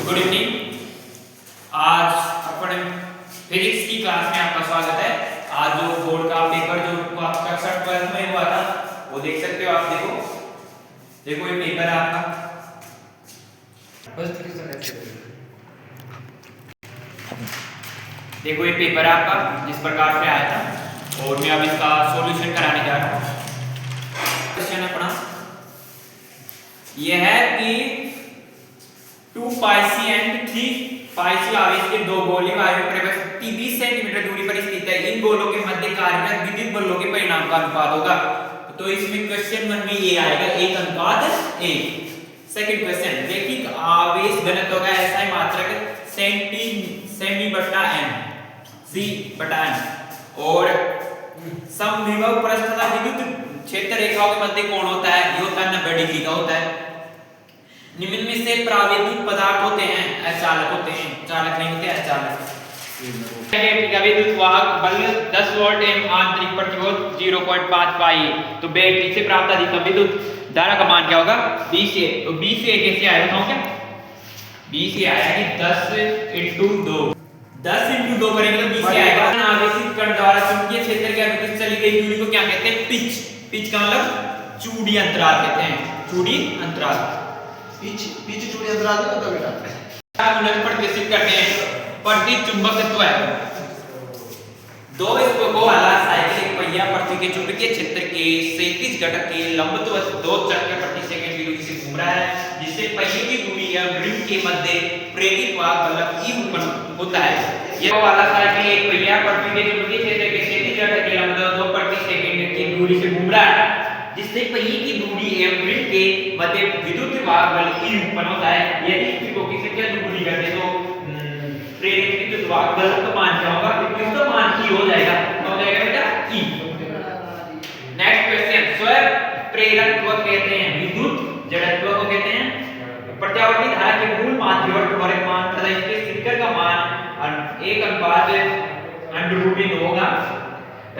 Good evening. आज अपन physics की class में आपका स्वागत है। आज जो बोर्ड का पेपर जो आपका 61 में हुआ था वो देख सकते हो आप। देखो ये पेपर है आपका। देखो ये पेपर है आपका जिस प्रकार से आया था और मैं अब इसका सॉल्यूशन कराने जा रहा हूँ। क्वेश्चन अपना ये है कि 2 पाई सी एंड 3 पाई सी आवेश के दो गोले वायु परिवेश 20 सेंटीमीटर दूरी पर स्थित है। इन गोलों के मध्य कार्यरत विद्युत बलों के परिणाम का अनुपात होगा। तो इसमें क्वेश्चन 1 में ये आएगा 1:1। सेकंड क्वेश्चन रैखिक आवेश घनत्व का एसआई मात्रक सेमी बटा एम सी बटा एम और समविभव पृष्ठ तथा विद्युत क्षेत्र रेखाओं के मध्य कोण होता है, ये होता है 90 डिग्री का होता है। निम्न में से प्रावैद्युत पदार्थ होते हैं, अचालक होते हैं, चालक नहीं होते, अचालक। विद्युत वाहक बल 10 वोल्ट एवं आंतरिक प्रतिरोध 0.5 पाई। तो बैटरी से प्राप्त अधिकतम विद्युत धारा का मान क्या होगा? 20 A। तो 20 A कैसे आया बताऊं क्या? 20 A आया कि 10 × 2 10 × 2 करेंगे तो 20 आएगा। आवेशित कण द्वारा चुंबकीय क्षेत्र के अनुदिश चली गई दूरी को क्या कहते हैं? पिच। पिच का मतलब चूड़ी अंतराल कहते हैं, चूड़ी अंतराल। पिच चूड़ी अंतराल का मतलब बेटा मूलक प्रदर्शित करते हैं प्रति चुंबकत्व है। दो स्पोकों वाला साइकिल एक पहिया पृथ्वी के चुंबकीय क्षेत्र के 37 घटक के लंबवत 2 चक्कर प्रति सेकंड की दूरी से घूम रहा है, जिससे पहिए की दूरी एवं रिंग के मध्य प्रेरित वाहक बल E उत्पन्न होता है। यह वाला साइकिल एक पहिया पृथ्वी के चुंबकीय क्षेत्र के 37 घटक के लंबवत 2 प्रति सेकंड की दूरी से घूम रहा है, जिससे पहिए की दूरी एवं रिंग के मध्य विद्युत वाहक बल E उत्पन्न होता है। यदि स्पोकों की संख्या दुगुनी कर दे तो प्रेरित विद्युत वाहक बल का मान क्या होगा? इसका मान E हो जाएगा। क्या हो जाएगा बेटा? E। नेक्स्ट क्वेश्चन स्व प्रेरकत्व कहते हैं विद्युत जड़त्व को कहते हैं प्रत्यावर्ती धारा के मूल माध्य और त्वरक मान तथा इसके शिखर का मान 1:√2 होगा।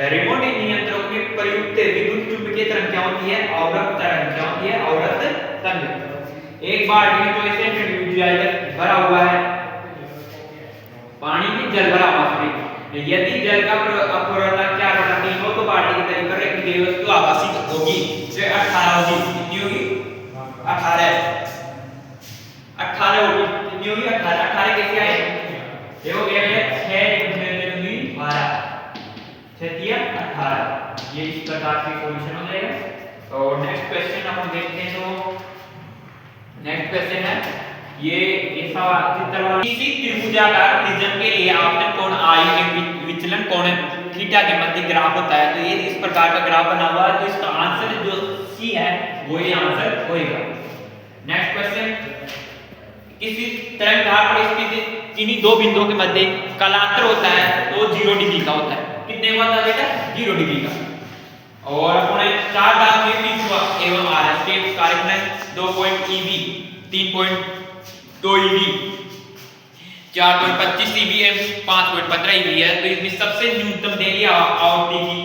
रिमोट नियंत्रक में प्रयुक्त विद्युत चुंबकीय तरंग क्या होती है? अवरक्त तरंग। क्या होती है? अवरक्त तरंग। एक बाल्टी में 24 सेंटीमीटर भरा हुआ है पानी में जल भरा हुआ है। यदि जल का अपवर्तन 4/3 हो तो बाल्टी के तल पर रखी गई वस्तु आवासित होगी। जो 18 होगी। कितनी होगी? 18 होगी। कितनी होगी? 18 कैसे आए? ये हो गया 6 × 12 18। ये इस प्रकार से सॉल्यूशन हो जाएगा। और नेक्स्ट क्वेश्चन अपन देखते हैं। तो नेक्स्ट क्वेश्चन है ये किसी त्रिभुजाकार प्रिज्म के लिए आपतन कोण I के विचलन कोण थीटा के मध्य ग्राफ होता है। तो ये इस प्रकार का ग्राफ बना हुआ है, तो इसका आंसर जो C है वो ये आंसर होएगा। नेक्स्ट क्वेश्चन किसी तरंग धारा पर स्थित किन्हीं दो बिंदुओं के मध्य कालांतर होता है तो 0 डिग्री का होता है। कितने का होता है बेटा? 0 डिग्री का। और अपने 4 दाब में P एवं RS के कार्यक्रम 2 EV 3.2 EV 4.25 EV एवं 5.15 EV है। तो इसमें सबसे न्यूनतम देरी आवृत्ति की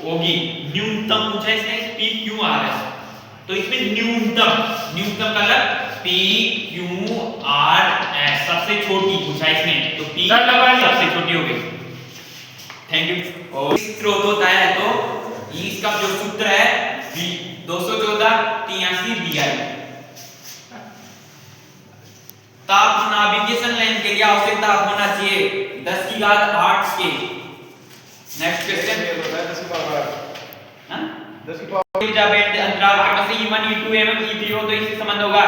होगी, न्यूनतम पूछा इसने PQRS। तो इसमें न्यूनतम का मतलब PQRS सबसे छोटी पूछा इसने, तो P सबसे छोटी होगी। Thank you. और स्रोत होता है तो इसका जो सूत्र है 214 83 BI। ताप नेविगेशन लाइन के लिए आवश्यक ताप होना चाहिए 10⁸ के। नेक्स्ट क्वेश्चन 10 की पावर जब अंतराल के से E1 E2 एवं E3 हो तो इससे संबंध होगा,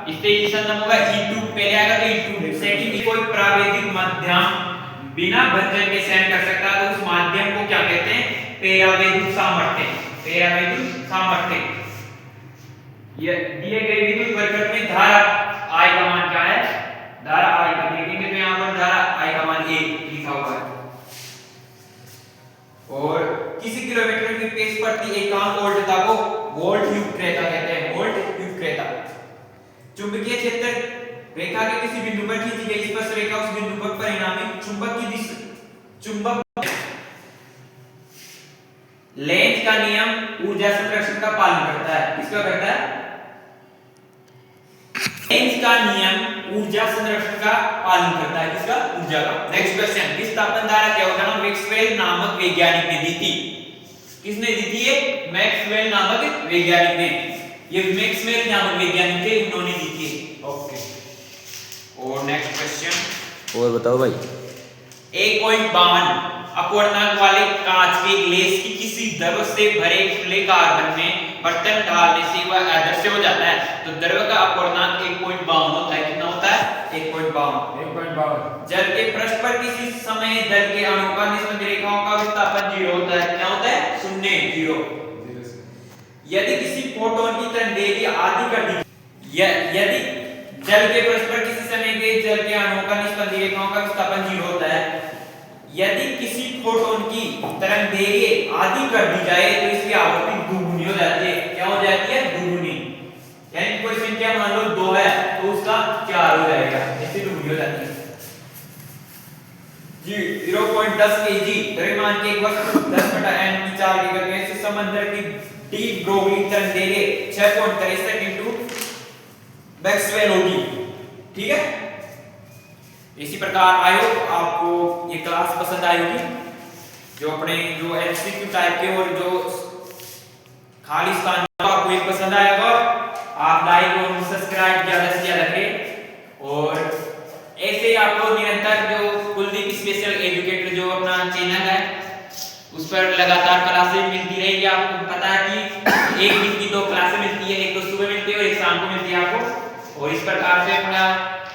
इससे ये संबंध होगा E2 पहले आएगा तो E2। सेकंड कोई प्रावैधिक माध्यम बिना भंजन के सहन कर सकता है तो उस माध्यम को क्या कहते हैं? परावैद्युत सामर्थ्य। परावैद्युत सामर्थ्य। ये दिए गए विद्युत परिपथ में धारा I का मान क्या है? धारा I का देखेंगे तो यहां पर धारा I का मान 1 लिखा हुआ है। और किसी किलोमीटर की पेज प्रति एकांक वोल्टता को वोल्ट युक्तता कहते हैं। वोल्ट युक्तता। चुंबकीय क्षेत्र रेखा के किसी बिंदु पर खींची गई स्पर्श रेखा उस बिंदु पर परिणामी चुंबक की दिशा चुंबक लेंज का नियम ऊर्जा संरक्षण का पालन करता है। किसका करता है? लेंज का नियम ऊर्जा संरक्षण का पालन करता है, किसका? ऊर्जा का। नेक्स्ट क्वेश्चन, किस तापमान धारा के अवधारणा मैक्सवेल नामक वैज्ञानिक ने दी थी? किसने दी थी? ये मैक्सवेल नामक वैज्ञानिक ने, ये मैक्सवेल नामक वैज्ञानिक थे, उन्होंने दी थी। ओके। और नेक्स्ट क्वेश्चन, और बताओ भाई। 1.52 अपवर्तनांक वाले कांच के ग्लास की किसी द्रव से भरे खुले कार्बन में बर्तन डालने से वह अदृश्य हो जाता है। तो द्रव का अपवर्तनांक 1.52 होता है। कितना होता है? 1.52। जल के पृष्ठ पर किसी समय जल के अणु का निस्पंद रेखाओं का विस्थापन 0 होता है। क्या होता है? 0। यदि किसी फोटोन की तरंगदैर्घ्य आधी कर दी, यदि जल के पृष्ठ पर किसी समय के जल के अणुओं का निस्पंद रेखाओं का विस्थापन 0 होता है, यदि किसी फोटोन की तरंगदैर्घ्य आधी कर दी जाए तो इसकी आवृत्ति दुगुनी हो जाती है। क्या हो जाती है? दुगुनी। यानी कोई संख्या मान लो 2 है तो उसका 4 हो जाएगा, ऐसे दुगुनी हो जाती है जी। 0.10 kg द्रव्यमान के एक वस्तु 10/n की 4 की गति से समंदर की डी ब्रोगली तरंगदैर्घ्य 6.63 into मैक्सवेल होगी। ठीक है, इसी प्रकार आई होप आपको ये क्लास पसंद आई होगी। जो अपने जो एमसीक्यू टाइप के और जो खाली स्थान आपको ये पसंद आएगा, आप लाइक और सब्सक्राइब ज्यादा से ज्यादा करें। और ऐसे ही आपको निरंतर जो कुलदीप स्पेशल एजुकेटर जो अपना चैनल है उस पर लगातार क्लासेस मिलती रहेगी। आपको पता है कि एक दिन की 2 क्लासेस मिलती है, एक तो सुबह मिलती है और एक शाम को मिलती है आपको। और इस प्रकार से अपना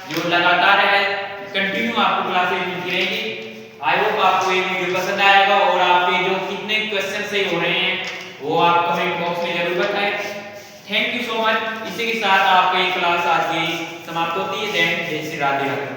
जो लगातार है कंटिन्यू आपको क्लासेस मिलती रहेगी। आई होप आपको ये वीडियो पसंद आएगा और आपके जो कितने क्वेश्चन सही हो रहे हैं वो आप कमेंट बॉक्स में जरूर बताएं। Thank you so much. इसी के साथ आपकी क्लास आज की समाप्त होती है। जय श्री राधे राधे।